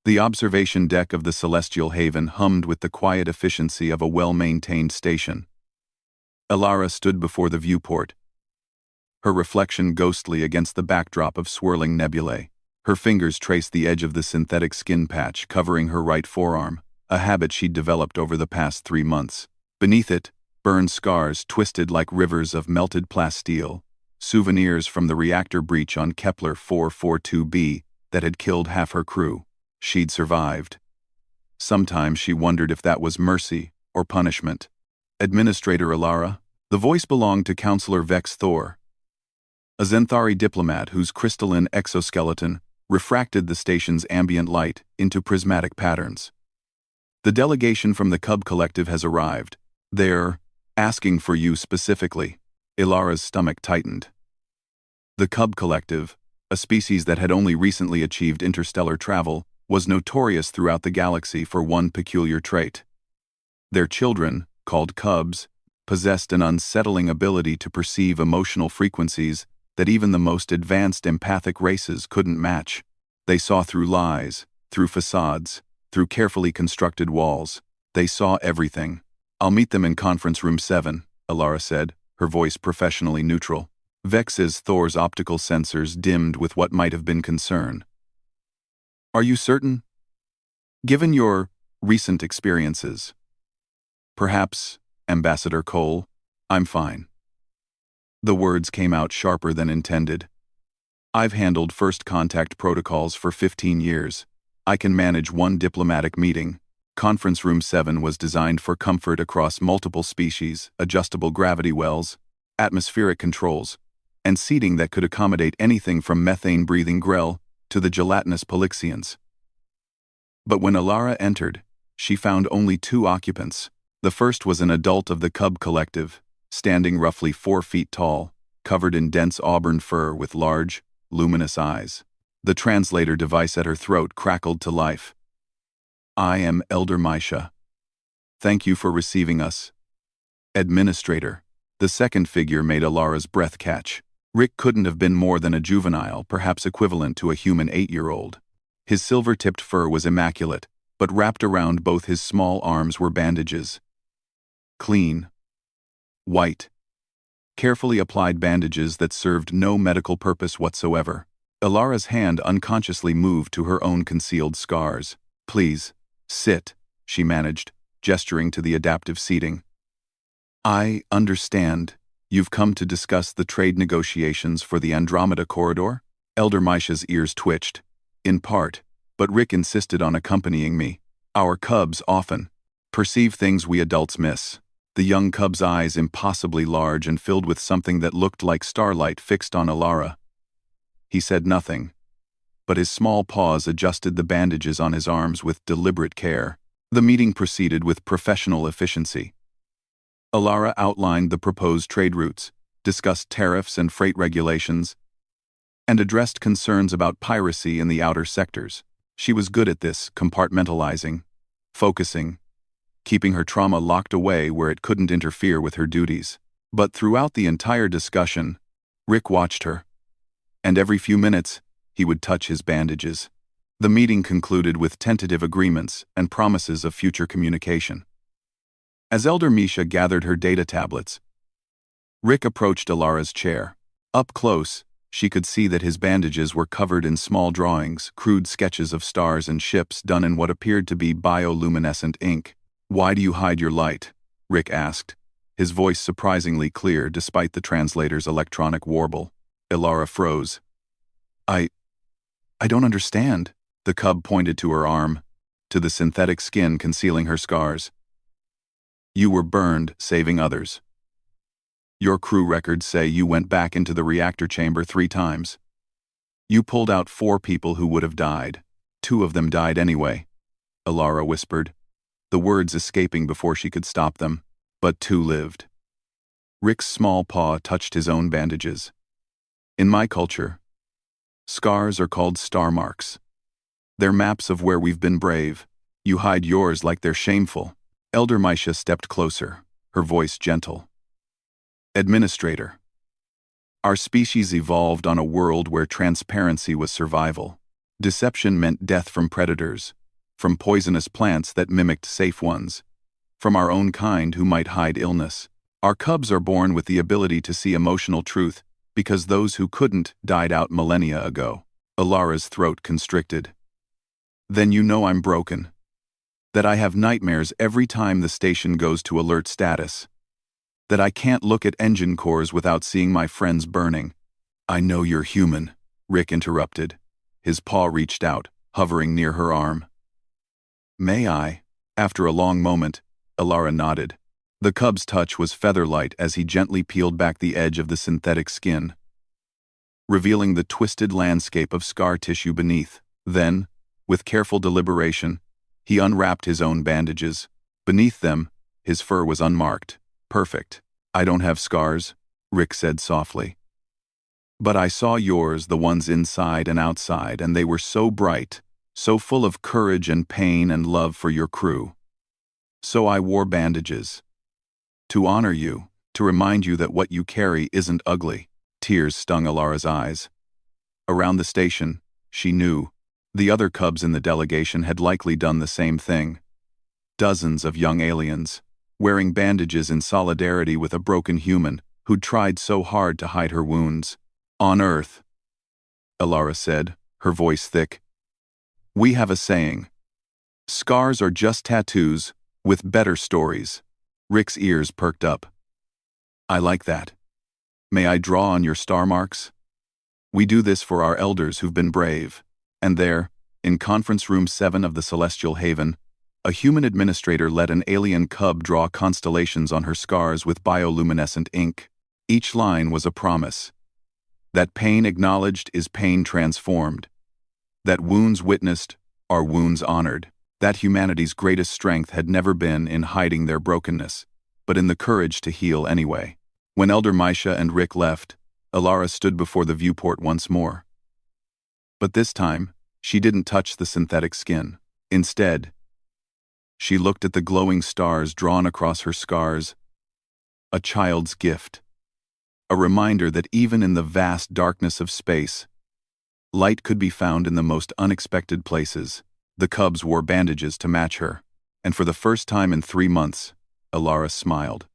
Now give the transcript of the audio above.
The observation deck of the Celestial Haven hummed with the quiet efficiency of a well-maintained station. Elara stood before the viewport, her reflection ghostly against the backdrop of swirling nebulae. Her fingers traced the edge of the synthetic skin patch covering her right forearm, a habit she'd developed over the past 3 months. Beneath it, burned scars twisted like rivers of melted plasteel, souvenirs from the reactor breach on Kepler 442b that had killed half her crew. She'd survived. Sometimes she wondered if that was mercy or punishment. Administrator Elara, the voice belonged to Counselor Vex Thor, a Zenthari diplomat whose crystalline exoskeleton refracted the station's ambient light into prismatic patterns. The delegation from the Cub Collective has arrived. They're asking for you specifically. Ilara's stomach tightened. The Cub Collective, a species that had only recently achieved interstellar travel, was notorious throughout the galaxy for one peculiar trait. Their children, called cubs, possessed an unsettling ability to perceive emotional frequencies that even the most advanced empathic races couldn't match. They saw through lies, through facades, through carefully constructed walls. They saw everything. "I'll meet them in conference room 7, Elara said, her voice professionally neutral. Vex's Thor's optical sensors dimmed with what might have been concern. "Are you certain? Given your recent experiences?" "Perhaps, Ambassador Cole. I'm fine." The words came out sharper than intended. "I've handled first contact protocols for 15 years. I can manage one diplomatic meeting." Conference Room 7 was designed for comfort across multiple species, adjustable gravity wells, atmospheric controls, and seating that could accommodate anything from methane-breathing Grell to the gelatinous Polyxians. But when Elara entered, she found only 2 occupants. The first was an adult of the Cub Collective, standing roughly 4 feet tall, covered in dense auburn fur with large, luminous eyes. The translator device at her throat crackled to life. "I am Elder Misha. Thank you for receiving us." "Administrator." The second figure made Alara's breath catch. Rick couldn't have been more than a juvenile, perhaps equivalent to a human 8-year-old. His silver-tipped fur was immaculate, but wrapped around both his small arms were bandages. Clean. White. Carefully applied bandages that served no medical purpose whatsoever. Elara's hand unconsciously moved to her own concealed scars. "Please, sit," she managed, gesturing to the adaptive seating. "I understand. You've come to discuss the trade negotiations for the Andromeda Corridor?" Elder Misha's ears twitched. "In part, but Rick insisted on accompanying me. Our cubs often perceive things we adults miss." The young cub's eyes, impossibly large and filled with something that looked like starlight, fixed on Elara. He said nothing, but his small paws adjusted the bandages on his arms with deliberate care. The meeting proceeded with professional efficiency. Elara outlined the proposed trade routes, discussed tariffs and freight regulations, and addressed concerns about piracy in the outer sectors. She was good at this, compartmentalizing, focusing, keeping her trauma locked away where it couldn't interfere with her duties. But throughout the entire discussion, Rick watched her, and every few minutes, he would touch his bandages. The meeting concluded with tentative agreements and promises of future communication. As Elder Misha gathered her data tablets, Rick approached Elara's chair. Up close, she could see that his bandages were covered in small drawings, crude sketches of stars and ships done in what appeared to be bioluminescent ink. "Why do you hide your light?" Rick asked, his voice surprisingly clear despite the translator's electronic warble. Elara froze. I don't understand." The cub pointed to her arm, to the synthetic skin concealing her scars. "You were burned, saving others. Your crew records say you went back into the reactor chamber 3 times. You pulled out 4 people who would have died. 2 of them died anyway," Elara whispered, the words escaping before she could stop them. "But 2 lived." Rick's small paw touched his own bandages. "In my culture, scars are called star marks. They're maps of where we've been brave. You hide yours like they're shameful." Elder Misha stepped closer, her voice gentle. "Administrator, our species evolved on a world where transparency was survival. Deception meant death from predators, from poisonous plants that mimicked safe ones, from our own kind who might hide illness. Our cubs are born with the ability to see emotional truth because those who couldn't died out millennia ago. Alara's throat constricted. Then you know I'm broken. That I have nightmares every time the station goes to alert status. That I can't look at engine cores without seeing my friends burning. I know you're human, Rick interrupted. His paw reached out, hovering near her arm. May I? After a long moment, Alara nodded. The cub's touch was feather-light as he gently peeled back the edge of the synthetic skin, revealing the twisted landscape of scar tissue beneath. Then, with careful deliberation, he unwrapped his own bandages. Beneath them, his fur was unmarked. Perfect. I don't have scars, Rick said softly. But I saw yours, the ones inside and outside, and they were so bright, so full of courage and pain and love for your crew. So I wore bandages. To honor you, to remind you that what you carry isn't ugly. Tears stung Alara's eyes. Around the station, she knew, the other cubs in the delegation had likely done the same thing. Dozens of young aliens, wearing bandages in solidarity with a broken human who'd tried so hard to hide her wounds. On Earth, Alara said, her voice thick, we have a saying. Scars are just tattoos, with better stories. Rick's ears perked up. I like that. May I draw on your star marks? We do this for our elders who've been brave. And there, in Conference Room 7 of the Celestial Haven, a human administrator let an alien cub draw constellations on her scars with bioluminescent ink. Each line was a promise. That pain acknowledged is pain transformed. That wounds witnessed are wounds honored. That humanity's greatest strength had never been in hiding their brokenness, but in the courage to heal anyway. When Elder Misha and Rick left, Alara stood before the viewport once more. But this time, she didn't touch the synthetic skin. Instead, she looked at the glowing stars drawn across her scars. A child's gift. A reminder that even in the vast darkness of space, light could be found in the most unexpected places. The cubs wore bandages to match her, and for the first time in 3 months, Alara smiled.